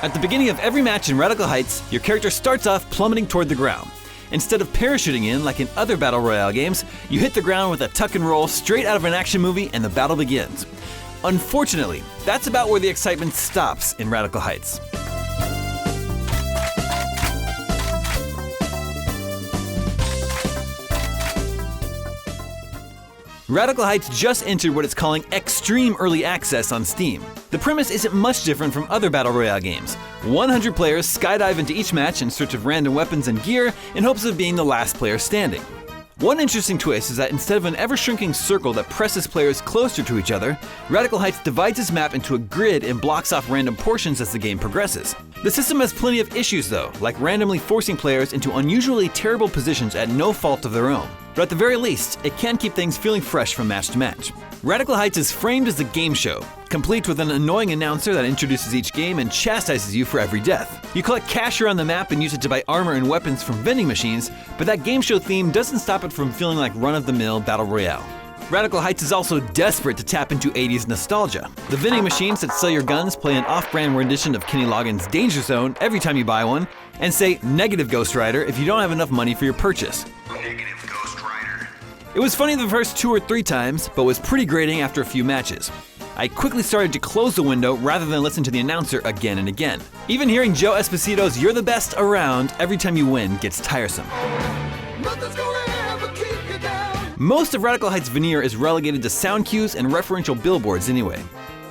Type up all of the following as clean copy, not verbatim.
At the beginning of every match in Radical Heights, your character starts off plummeting toward the ground. Instead of parachuting in like in other Battle Royale games, you hit the ground with a tuck and roll straight out of an action movie and the battle begins. Unfortunately, that's about where the excitement stops in Radical Heights. Radical Heights just entered what it's calling Xtreme Early Access on Steam. The premise isn't much different from other Battle Royale games. 100 players skydive into each match in search of random weapons and gear in hopes of being the last player standing. One interesting twist is that instead of an ever-shrinking circle that presses players closer to each other, Radical Heights divides its map into a grid and blocks off random portions as the game progresses. The system has plenty of issues though, like randomly forcing players into unusually terrible positions at no fault of their own. But at the very least, it can keep things feeling fresh from match to match. Radical Heights is framed as a game show, complete with an annoying announcer that introduces each game and chastises you for every death. You collect cash around the map and use it to buy armor and weapons from vending machines, but that game show theme doesn't stop it from feeling like run-of-the-mill Battle Royale. Radical Heights is also desperate to tap into 80s nostalgia. The vending machines that sell your guns play an off-brand rendition of Kenny Loggins' Danger Zone every time you buy one, and say negative Ghost Rider if you don't have enough money for your purchase. Negative Ghost Rider. It was funny the first 2 or 3 times, but was pretty grating after a few matches. I quickly started to close the window rather than listen to the announcer again and again. Even hearing Joe Esposito's "You're the best around" every time you win gets tiresome. Most of Radical Heights' veneer is relegated to sound cues and referential billboards anyway.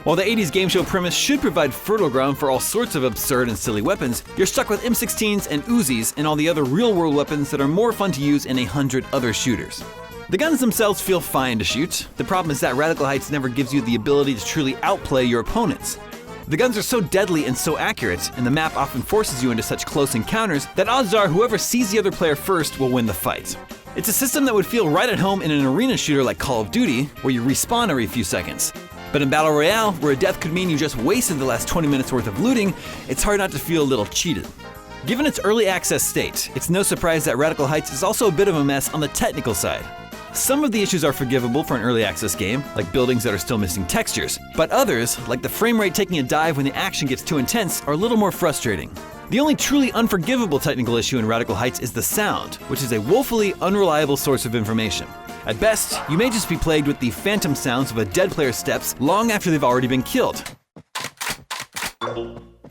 While the 80s game show premise should provide fertile ground for all sorts of absurd and silly weapons, you're stuck with M16s and Uzis and all the other real-world weapons that are more fun to use in 100 other shooters. The guns themselves feel fine to shoot. The problem is that Radical Heights never gives you the ability to truly outplay your opponents. The guns are so deadly and so accurate, and the map often forces you into such close encounters that odds are whoever sees the other player first will win the fight. It's a system that would feel right at home in an arena shooter like Call of Duty, where you respawn every few seconds. But in Battle Royale, where a death could mean you just wasted the last 20 minutes worth of looting, it's hard not to feel a little cheated. Given its early access state, it's no surprise that Radical Heights is also a bit of a mess on the technical side. Some of the issues are forgivable for an early access game, like buildings that are still missing textures, but others, like the frame rate taking a dive when the action gets too intense, are a little more frustrating. The only truly unforgivable technical issue in Radical Heights is the sound, which is a woefully unreliable source of information. At best, you may just be plagued with the phantom sounds of a dead player's steps long after they've already been killed.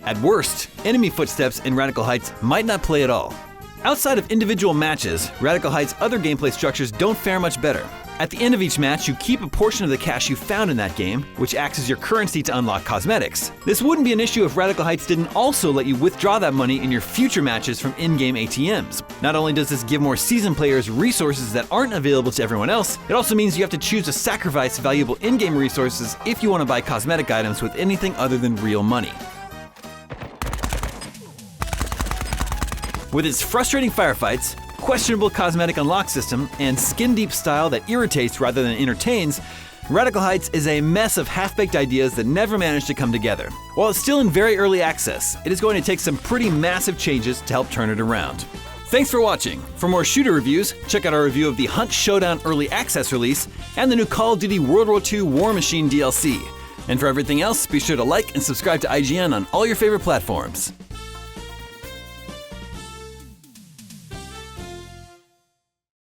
At worst, enemy footsteps in Radical Heights might not play at all. Outside of individual matches, Radical Heights' other gameplay structures don't fare much better. At the end of each match, you keep a portion of the cash you found in that game, which acts as your currency to unlock cosmetics. This wouldn't be an issue if Radical Heights didn't also let you withdraw that money in your future matches from in-game ATMs. Not only does this give more seasoned players resources that aren't available to everyone else, it also means you have to choose to sacrifice valuable in-game resources if you want to buy cosmetic items with anything other than real money. With its frustrating firefights, questionable cosmetic unlock system, and skin-deep style that irritates rather than entertains, Radical Heights is a mess of half-baked ideas that never managed to come together. While it's still in very early access, it is going to take some pretty massive changes to help turn it around. Thanks for watching. For more shooter reviews, check out our review of the Hunt Showdown Early Access release and the new Call of Duty World War II War Machine DLC. And for everything else, be sure to like and subscribe to IGN on all your favorite platforms.